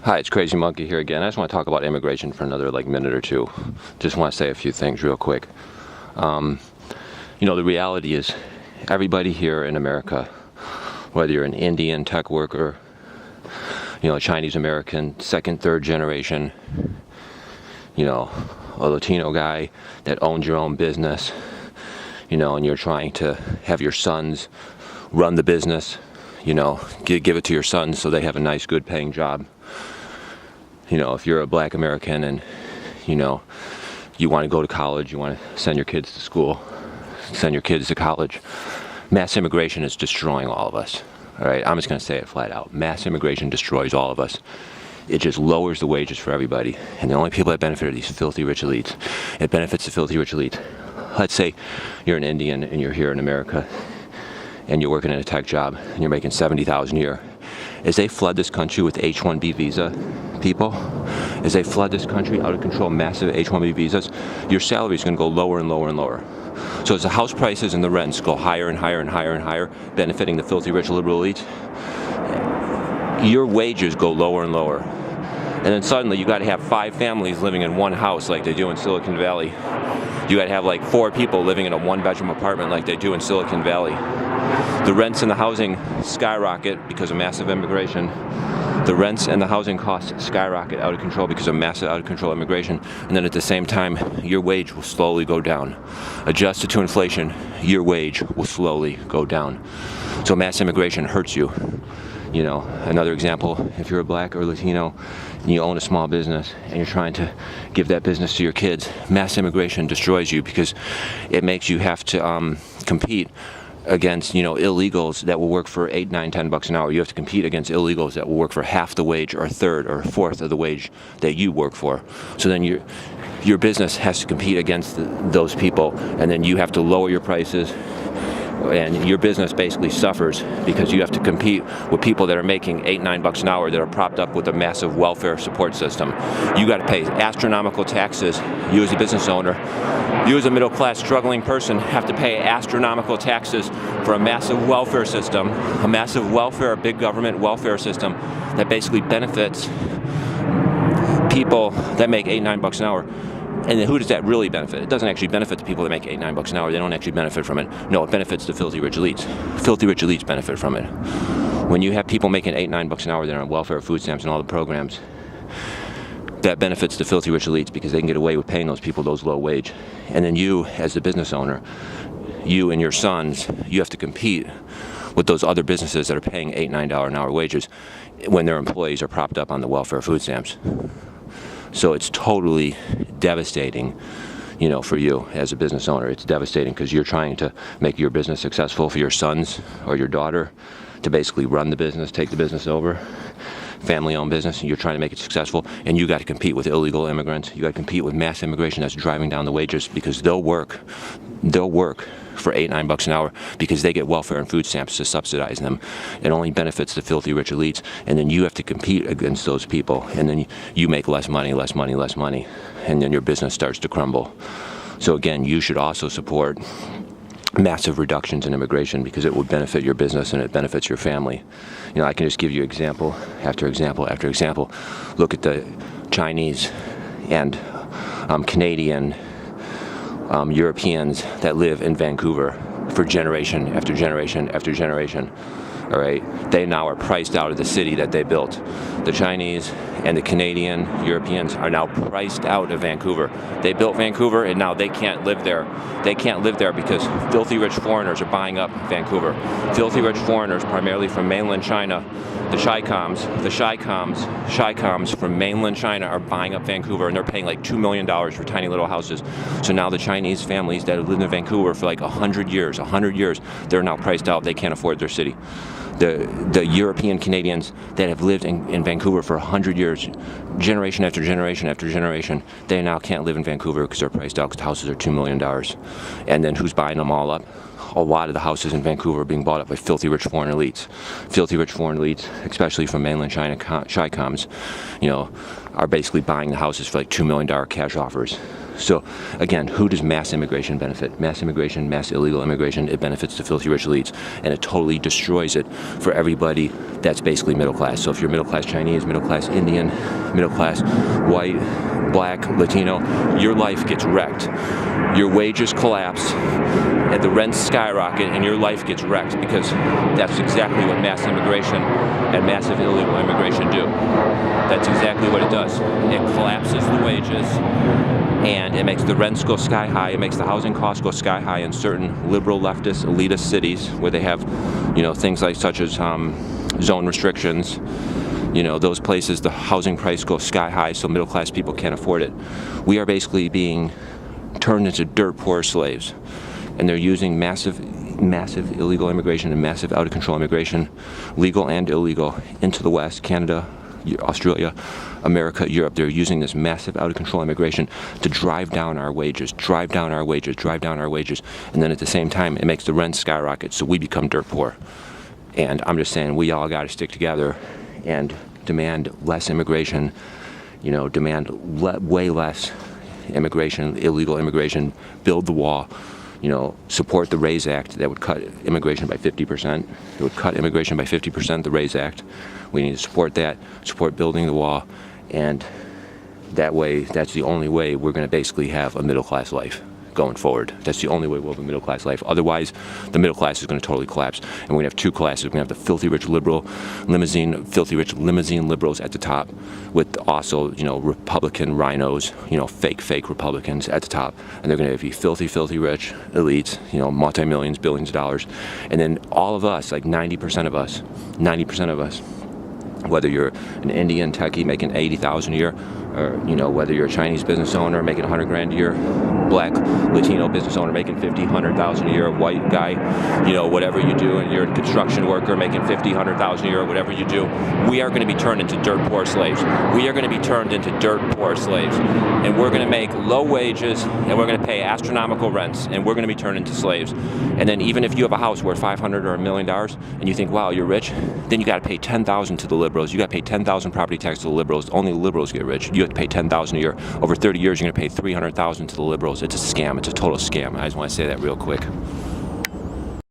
Hi, it's Crazy Monkey here again. I just want to talk about immigration for another minute or two. Just want to say a few things real quick. The reality is everybody here in America, whether you're an Indian tech worker, a Chinese American, second, third generation, a Latino guy that owns your own business, and you're trying to have your sons run the business, give it to your sons so they have a nice, good paying job. If you're a black American and, you want to go to college, you want to send your kids to school, send your kids to college, mass immigration is destroying all of us. All right, I'm just going to say it flat out. Mass immigration destroys all of us. It just lowers the wages for everybody. And the only people that benefit are these filthy rich elites. It benefits the filthy rich elite. Let's say you're an Indian and you're here in America and you're working in a tech job and you're making $70,000 a year. As they flood this country with H-1B visa people, as they flood this country out of control, massive H-1B visas, your salary is going to go lower and lower and lower. So as the house prices and the rents go higher and higher and higher and higher, benefiting the filthy rich liberal elite, your wages go lower and lower. And then suddenly you got to have 5 families living in one house like they do in Silicon Valley. You got to have 4 people living in a 1-bedroom apartment like they do in Silicon Valley. The rents and the housing skyrocket because of massive immigration. The rents and the housing costs skyrocket out of control because of massive out of control immigration. And then at the same time, your wage will slowly go down. Adjusted to inflation, your wage will slowly go down. So mass immigration hurts you. Another example, if you're a black or Latino and you own a small business and you're trying to give that business to your kids, mass immigration destroys you because it makes you have to compete against illegals that will work for $8, $9, $10 an hour. You have to compete against illegals that will work for half the wage or a third or a fourth of the wage that you work for. So then your business has to compete against those people, and then you have to lower your prices, and your business basically suffers because you have to compete with people that are making $8, $9 an hour that are propped up with a massive welfare support system. You got to pay astronomical taxes. You as a business owner, you as a middle class struggling person have to pay astronomical taxes for a massive welfare system, a massive welfare, big government welfare system that basically benefits people that make $8, $9 an hour. And then who does that really benefit? It doesn't actually benefit the people that make $8, $9 an hour. They don't actually benefit from it. No, it benefits the filthy rich elites. Filthy rich elites benefit from it. When you have people making $8, $9 an hour that are on welfare, food stamps, and all the programs, that benefits the filthy rich elites because they can get away with paying those people those low wage. And then you, as the business owner, you and your sons, you have to compete with those other businesses that are paying $8, $9 an hour wages when their employees are propped up on the welfare food stamps. So it's totally devastating, for you as a business owner. It's devastating because you're trying to make your business successful for your sons or your daughter to basically run the business, take the business over, family-owned business, and you're trying to make it successful, and you got to compete with illegal immigrants. You got to compete with mass immigration that's driving down the wages because they'll work for $8, $9 an hour because they get welfare and food stamps to subsidize them. It only benefits the filthy rich elites, and then you have to compete against those people, and then you make less money, and then your business starts to crumble. So again, you should also support massive reductions in immigration because it would benefit your business and it benefits your family. I can just give you example after example after example. Look at the Chinese and Canadian Europeans that live in Vancouver for generation after generation after generation. All right, they now are priced out of the city that they built. The Chinese and the Canadian Europeans are now priced out of Vancouver. They built Vancouver and now they can't live there. They can't live there because filthy rich foreigners are buying up Vancouver. Filthy rich foreigners, primarily from mainland China, the Shy Coms from mainland China are buying up Vancouver, and they're paying $2 million for tiny little houses. So now the Chinese families that have lived in Vancouver for 100 years, they're now priced out. They can't afford their city. The European Canadians that have lived in Vancouver for 100 years, generation after generation after generation, they now can't live in Vancouver because they're priced out because houses are $2 million. And then who's buying them all up? a lot of the houses in Vancouver are being bought up by filthy rich foreign elites. Filthy rich foreign elites, especially from mainland China, Chi-Coms, you know, are basically buying the houses for like $2 million cash offers. So again, who does mass immigration benefit? Mass immigration, mass illegal immigration, it benefits the filthy rich elites, and it totally destroys it for everybody that's basically middle class. So if you're middle class Chinese, middle class Indian, middle class white, black, Latino, your life gets wrecked. Your wages collapse, and the rents skyrocket, and your life gets wrecked, because that's exactly what mass immigration and massive illegal immigration do. That's exactly what it does. It collapses the wages, and it makes the rents go sky high. It makes the housing costs go sky high in certain liberal, leftist, elitist cities where they have, you know, things like such as zone restrictions. You know, those places, the housing price goes sky high, so middle class people can't afford it. We are basically being turned into dirt poor slaves, and they're using massive illegal immigration and massive out of control immigration, legal and illegal, into the West, Canada, Australia, America, Europe. They're using this massive out of control immigration to drive down our wages, drive down our wages, and then at the same time it makes the rent skyrocket, so we become dirt poor. And I'm just saying, we all got to stick together and demand less immigration, you know, demand way less immigration, illegal immigration, build the wall, you know, support the RAISE Act that would cut immigration by 50%. It would cut immigration by 50%, the RAISE Act. We need to support that, support building the wall, and that way, that's the only way we're going to basically have a middle class life going forward. That's the only way we'll have a middle class life. Otherwise, the middle class is going to totally collapse, and we're going to have two classes. We're going to have the filthy rich limousine liberals at the top, with also, you know, Republican rhinos, you know, fake Republicans at the top, and they're going to be filthy rich elites, you know, multi-millions, billions of dollars, and then all of us, like 90% of us, whether you're an Indian techie making $80,000 a year, or, you know, whether you're a Chinese business owner making $100,000 a year, black Latino business owner making $50,000-$100,000 a year, white guy, you know, whatever you do, and you're a construction worker making $50,000-$100,000 a year, whatever you do, we are going to be turned into dirt poor slaves. We are going to be turned into dirt poor slaves, and we're going to make low wages, and we're going to pay astronomical rents, and we're going to be turned into slaves. And then even if you have a house worth $500,000 or $1 million, and you think, wow, you're rich, then you got to pay $10,000 to the liberals. You got to pay $10,000 property tax to the liberals. Only the liberals get rich. You have to pay $10,000 a year. Over 30 years, you're going to pay $300,000 to the liberals. It's a scam. It's a total scam. I just want to say that real quick.